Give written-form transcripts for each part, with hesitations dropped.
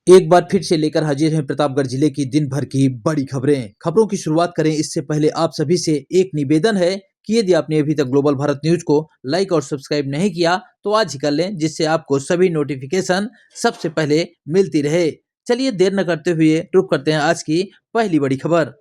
एक बार फिर से लेकर हाजिर हैं प्रतापगढ़ जिले की दिन भर की बड़ी खबरें। खबरों की शुरुआत करें इससे पहले आप सभी से एक निवेदन है कि यदि आपने अभी तक ग्लोबल भारत न्यूज को लाइक और सब्सक्राइब नहीं किया तो आज ही कर लें, जिससे आपको सभी नोटिफिकेशन सबसे पहले मिलती रहे। चलिए देर न करते हुए रुक करते हैं आज की पहली बड़ी खबर।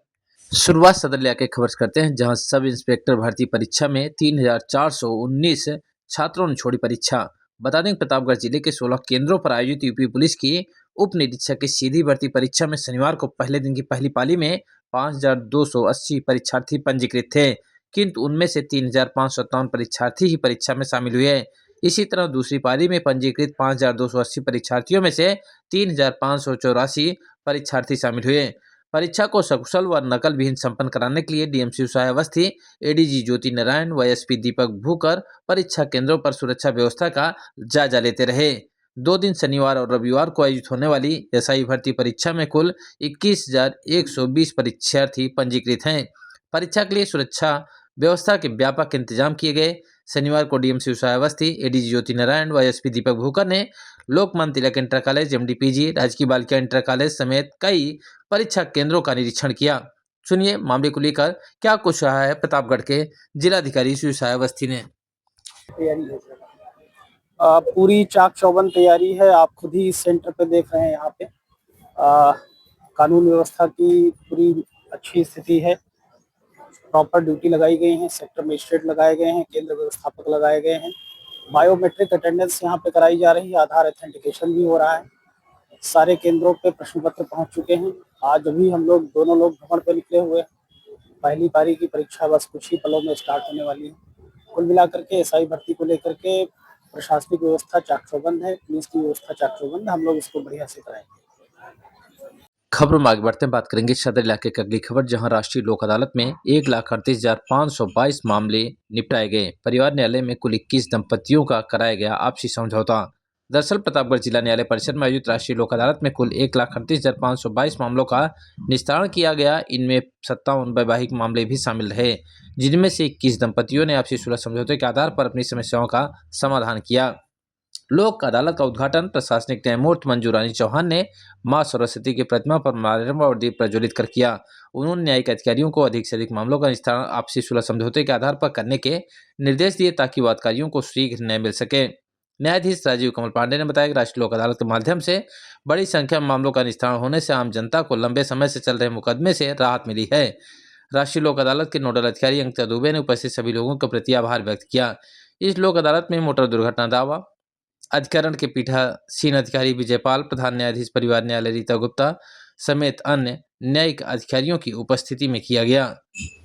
शुरुआत सदर इलाके की खबर से करते हैं, जहां सब इंस्पेक्टर भर्ती परीक्षा में 3,419 छात्रों ने छोड़ी परीक्षा। बता दें कि प्रतापगढ़ जिले के 16 केंद्रों पर आयोजित यूपी पुलिस की उप निरीक्षक की सीधी भर्ती परीक्षा में शनिवार को पहले दिन की पहली पाली में 5,280 परीक्षार्थी पंजीकृत थे, किंतु उनमें से 3,557 परीक्षार्थी ही परीक्षा में शामिल हुए। इसी तरह दूसरी पाली में पंजीकृत 5,280 परीक्षार्थियों में से 3,584 परीक्षार्थी शामिल हुए। परीक्षा को सकुशल व नकल विहीन संपन्न कराने के लिए डीएम शिवसाय अवस्थी, एडीजी ज्योति नारायण व एसपी दीपक भूकर परीक्षा केंद्रों पर सुरक्षा व्यवस्था का जायजा लेते रहे। 2 दिन शनिवार और रविवार को आयोजित होने वाली एसआई भर्ती परीक्षा में कुल 21,120 परीक्षार्थी पंजीकृत हैं। परीक्षा के लिए सुरक्षा व्यवस्था के व्यापक इंतजाम किए गए। शनिवार को डीएम शिवसाय अवस्थी, एडीजी ज्योति नारायण व एसपी दीपक भूकर ने लोकमान्य तिलक इंटर कॉलेज, एमडीपीजी, राजकीय बालिका इंटर कॉलेज समेत कई परीक्षा केंद्रों का निरीक्षण किया। सुनिए मामले को लेकर क्या कुछ कहा है प्रतापगढ़ के जिलाधिकारी शिवसाय अवस्थी ने। तैयारी है पूरी चाक चौबंद तैयारी है। आप खुद ही इस सेंटर पे देख रहे हैं। यहाँ पे कानून व्यवस्था की पूरी अच्छी स्थिति है। प्रॉपर ड्यूटी लगाई गई है, सेक्टर मजिस्ट्रेट लगाए गए हैं, केंद्र व्यवस्थापक लगाए गए हैं। बायोमेट्रिक अटेंडेंस यहाँ पे कराई जा रही है, आधार ऑथेंटिकेशन भी हो रहा है। सारे केंद्रों पे प्रश्न पत्र पहुँच चुके हैं। आज अभी हम लोग दोनों लोग भ्रमण पे निकले हुए हैं। पहली पारी की परीक्षा बस कुछ ही पलों में स्टार्ट होने वाली है। कुल मिलाकर के एसआई भर्ती को लेकर के प्रशासनिक व्यवस्था चाक चौबंद है, पुलिस की व्यवस्था चाक चौबंद है। हम लोग इसको बढ़िया से कराएंगे। खबरों में आगे बढ़ते हैं, बात करेंगे सदर इलाके की अगली खबर, जहां राष्ट्रीय लोक अदालत में 1,38,522 मामले निपटाए गए। परिवार न्यायालय में कुल 21 दंपतियों का कराया गया आपसी समझौता। दरअसल प्रतापगढ़ जिला न्यायालय परिसर में आयोजित राष्ट्रीय लोक अदालत में कुल 1,38,522 मामलों का निस्तारण किया गया। इनमें 57 वैवाहिक मामले भी शामिल रहे, जिनमें से 21 दंपतियों ने आपसी सुलह समझौते के आधार पर अपनी समस्याओं का समाधान किया। लोक अदालत का उद्घाटन प्रशासनिक न्यायमूर्ति मंजू रानी चौहान ने मां सरस्वती की प्रतिमा पर माल्यार्पण और दीप प्रज्वलित कर किया। उन्होंने न्यायिक अधिकारियों को अधिक से अधिक मामलों का निस्तारण आपसी सुलह समझौते के आधार पर करने के निर्देश दिए, ताकि वादकारियों को शीघ्र न्याय मिल सके। न्यायाधीश राजीव कमल पांडे ने बताया कि राष्ट्रीय लोक अदालत के माध्यम से बड़ी संख्या में मामलों का निस्तारण होने से आम जनता को लंबे समय से चल रहे मुकदमे से राहत मिली है। राष्ट्रीय लोक अदालत के नोडल अधिकारी अंकिता दुबे ने उपस्थित सभी लोगों के प्रति आभार व्यक्त किया। इस लोक अदालत में मोटर दुर्घटना दावा अधिकरण के पीठासीन अधिकारी विजयपाल, प्रधान न्यायाधीश परिवार न्यायालय रीता गुप्ता समेत अन्य न्यायिक अधिकारियों की उपस्थिति में किया गया।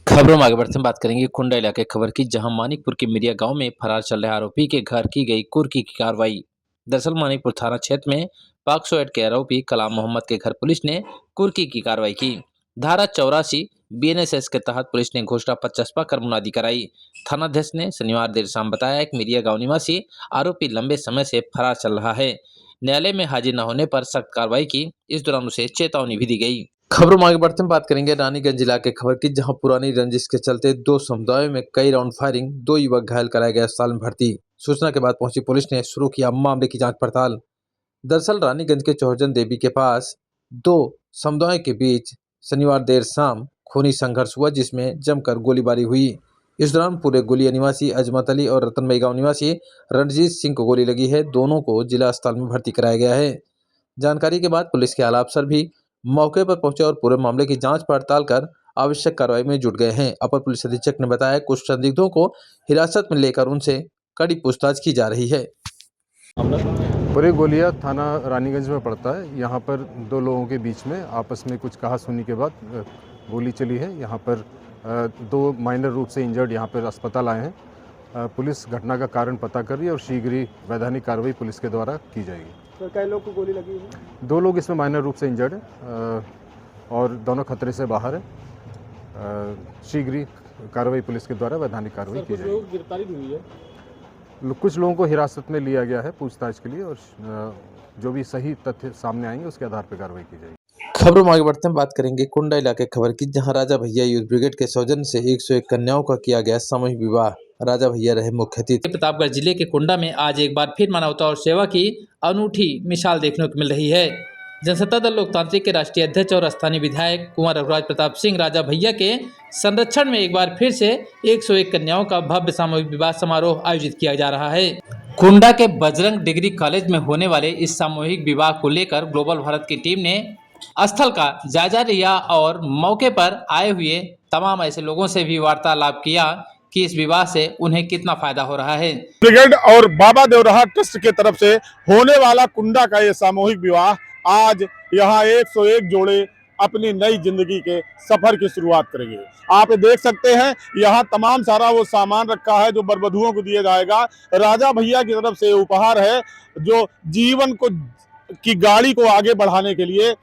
खबरों में आगे बढ़ते हैं, बात करेंगे कुंडा इलाके खबर की, जहां मानिकपुर के मिरिया गांव में फरार चल रहे आरोपी के घर की गई कुर्की की कार्रवाई। दरअसल मानिकपुर थाना क्षेत्र में पॉक्सो एक्ट के आरोपी कलाम मोहम्मद के घर पुलिस ने कुर्की की कार्रवाई की। धारा 84 बीएनएसएस के तहत पुलिस ने घोषणा पत्र चस्पा कर मुनादी कराई। थानाध्यक्ष ने शनिवार देर शाम बताया कि मिरिया गांव निवासी आरोपी लंबे समय से फरार चल रहा है। न्यायालय में हाजिर न होने पर सख्त कार्रवाई की। इस दौरान उसे चेतावनी भी दी गई। खबरों में आगे बढ़ते हैं, बात करेंगे रानीगंज जिला के खबर की, जहां पुरानी रंजिश के चलते 2 समुदायों में कई राउंड फायरिंग, 2 युवक घायल कराया गया अस्पताल में भर्ती। सूचना के बाद पहुंची पुलिस ने शुरू किया मामले की जांच पड़ताल। दरअसल रानीगंज के चौहरजन देवी के पास 2 समुदायों के बीच शनिवार देर शाम खूनी संघर्ष हुआ, जिसमें जमकर गोलीबारी हुई। इस दौरान पूरे गोलिया निवासी अजमत अली और रतनमई गांव निवासी रणजीत सिंह को गोली लगी है। दोनों को जिला अस्पताल में भर्ती कराया गया है। जानकारी के बाद पुलिस के आला अफसर भी मौके पर पहुंचे और पूरे मामले की जांच पड़ताल कर आवश्यक कार्रवाई में जुट गए हैं। अपर पुलिस अधीक्षक ने बताया कुछ संदिग्धों को हिरासत में लेकर उनसे कड़ी पूछताछ की जा रही है। पूरे गोलिया थाना रानीगंज में पड़ता है। यहाँ पर 2 लोगों के बीच में आपस में कुछ कहासुनी के बाद गोली चली है। यहाँ पर 2 माइनर रूप से इंजर्ड यहाँ पर अस्पताल आए हैं। पुलिस घटना का कारण पता कर रही है और शीघ्र ही वैधानिक कार्रवाई पुलिस के द्वारा की जाएगी। तो कई लोग को गोली लगी है? 2 लोग इसमें माइनर रूप से इंजर्ड हैं और दोनों खतरे से बाहर हैं। शीघ्र ही कार्रवाई पुलिस के द्वारा वैधानिक कार्रवाई की जाएगी। गिरफ्तारी भी हुई है? कुछ लोगों को हिरासत में लिया गया है पूछताछ के लिए और जो भी सही तथ्य सामने आएंगे उसके आधार पर कार्रवाई की जाएगी। खबरों में आगे बढ़ते हैं, बात करेंगे कुंडा इलाके खबर की, जहां राजा भैया यूथ ब्रिगेड के सौजन्य से 101 कन्याओं का किया गया सामूहिक विवाह। राजा भैया रहे मुख्य अतिथि। प्रतापगढ़ जिले के कुंडा में आज एक बार फिर मानवता और सेवा की अनूठी मिसाल देखने को मिल रही है। जनसत्ता दल लोकतांत्रिक के राष्ट्रीय अध्यक्ष और स्थानीय विधायक कुंवर रघुराज प्रताप सिंह राजा भैया के संरक्षण में एक बार फिर से 101 कन्याओं का भव्य सामूहिक विवाह समारोह आयोजित किया जा रहा है। कुंडा के बजरंग डिग्री कॉलेज में होने वाले इस सामूहिक विवाह को लेकर ग्लोबल भारत की टीम ने स्थल का जायजा लिया और मौके पर आए हुए तमाम ऐसे लोगों से भी वार्तालाप किया कि इस विवाह से उन्हें कितना फायदा हो रहा है। ब्रिगेड और बाबा देवराहा ट्रस्ट के तरफ से होने वाला कुंडा का ये सामूहिक विवाह आज यहाँ 101 जोड़े अपनी नई जिंदगी के सफर की शुरुआत करेंगे। आप देख सकते हैं यहाँ तमाम सारा वो सामान रखा है जो बरबधुओं को दिया जाएगा। राजा भैया की तरफ से उपहार है जो जीवन को की गाड़ी को आगे बढ़ाने के लिए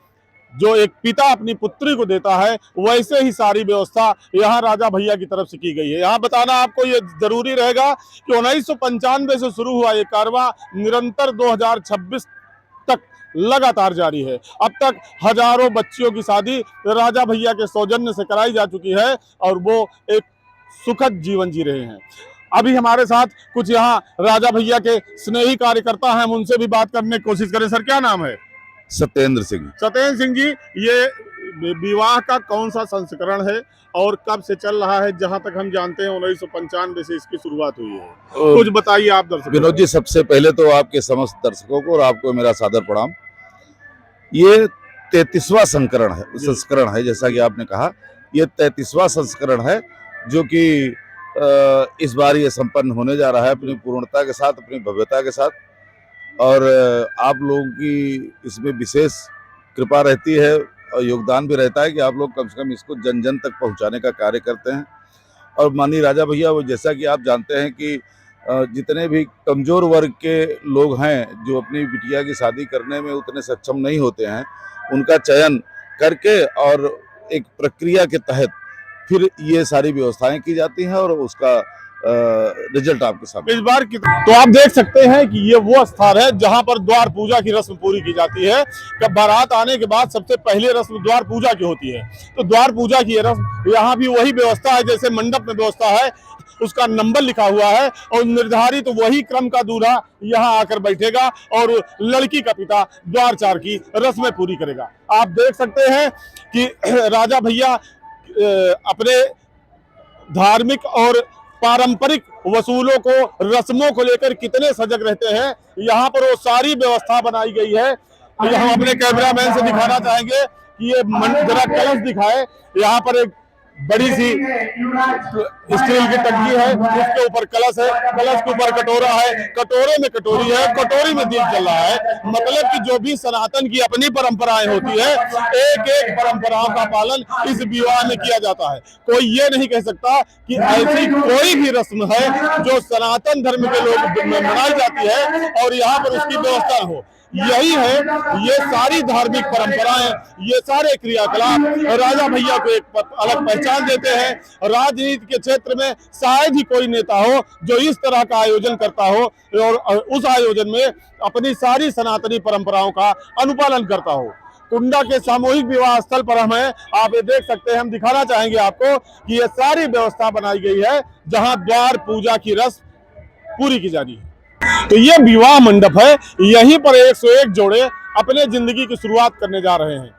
जो एक पिता अपनी पुत्री को देता है, वैसे ही सारी व्यवस्था यहाँ राजा भैया की तरफ से की गई है। यहाँ बताना आपको ये जरूरी रहेगा कि 1995 से शुरू हुआ ये कारवां निरंतर 2026 तक लगातार जारी है। अब तक हजारों बच्चियों की शादी राजा भैया के सौजन्य से कराई जा चुकी है और वो एक सुखद जीवन जी रहे हैं। अभी हमारे साथ कुछ यहाँ राजा भैया के स्नेही कार्यकर्ता हैं, हम उनसे भी बात करने की कोशिश करें। सर, क्या नाम है? सत्येंद्र सिंह। सत्येंद्र सिंह जी, ये विवाह का कौन सा संस्करण है और कब से चल रहा है? जहां तक हम जानते हैं 1995 से इसकी शुरुआत हुई है, कुछ बताइए आप दर्शकों। विनोद जी, सबसे पहले तो आपके समस्त दर्शकों को और आपको मेरा सादर प्रणाम। ये 33वां संस्करण है, जैसा कि आपने कहा, ये 33वां संस्करण है जो कि इस बार ये संपन्न होने जा रहा है अपनी पूर्णता के साथ, अपनी भव्यता के साथ। और आप लोगों की इसमें विशेष कृपा रहती है और योगदान भी रहता है कि आप लोग कम से कम इसको जन जन तक पहुंचाने का कार्य करते हैं। और माननीय राजा भैया, वो जैसा कि आप जानते हैं कि जितने भी कमज़ोर वर्ग के लोग हैं जो अपनी बिटिया की शादी करने में उतने सक्षम नहीं होते हैं, उनका चयन करके और एक प्रक्रिया के तहत फिर ये सारी व्यवस्थाएं की जाती हैं और उसका रिजल्ट आपके सामने इस बार की तो आप देख सकते हैं कि ये वो स्थान है जहां पर द्वार पूजा की रस्म पूरी की जाती है। जब बारात आने के बाद सबसे पहले रस्म द्वार पूजा की होती है, तो द्वार पूजा की रस्म यहाँ भी वही व्यवस्था है जैसे मंडप में व्यवस्था है, उसका नंबर लिखा हुआ है और निर्धारित तो वही क्रम का दूल्हा यहाँ आकर बैठेगा और लड़की का पिता द्वारचार की रस्में पूरी करेगा। आप देख सकते हैं कि राजा भैया अपने धार्मिक और पारंपरिक वसूलों को, रस्मों को लेकर कितने सजग रहते हैं। यहाँ पर वो सारी व्यवस्था बनाई गई है। हम अपने कैमरामैन से दिखाना चाहेंगे कि ये जरा कलश दिखाए। यहाँ पर एक बड़ी सी स्टील की टंकी है, उसके ऊपर कलश है, कलश के ऊपर कटोरा है, कटोरे में कटोरी है, कटोरी में दीप जल रहा है। मतलब कि जो भी सनातन की अपनी परंपराएं होती है, एक एक परंपराओं का पालन इस विवाह में किया जाता है। कोई ये नहीं कह सकता कि ऐसी कोई भी रस्म है जो सनातन धर्म के लोग मनाई जाती है और यहाँ पर उसकी व्यवस्था हो। यही है, ये सारी धार्मिक परंपराएं, ये सारे क्रियाकलाप राजा भैया को एक अलग पहचान देते हैं। राजनीति के क्षेत्र में शायद ही कोई नेता हो जो इस तरह का आयोजन करता हो और उस आयोजन में अपनी सारी सनातनी परंपराओं का अनुपालन करता हो। कुंडा के सामूहिक विवाह स्थल पर हम हैं, आप ये देख सकते हैं। हम दिखाना चाहेंगे आपको कि ये सारी व्यवस्था बनाई गई है जहां द्वार पूजा की रस्म पूरी की जा रही है। तो ये विवाह मंडप है, यहीं पर 101 जोड़े अपने जिंदगी की शुरुआत करने जा रहे हैं।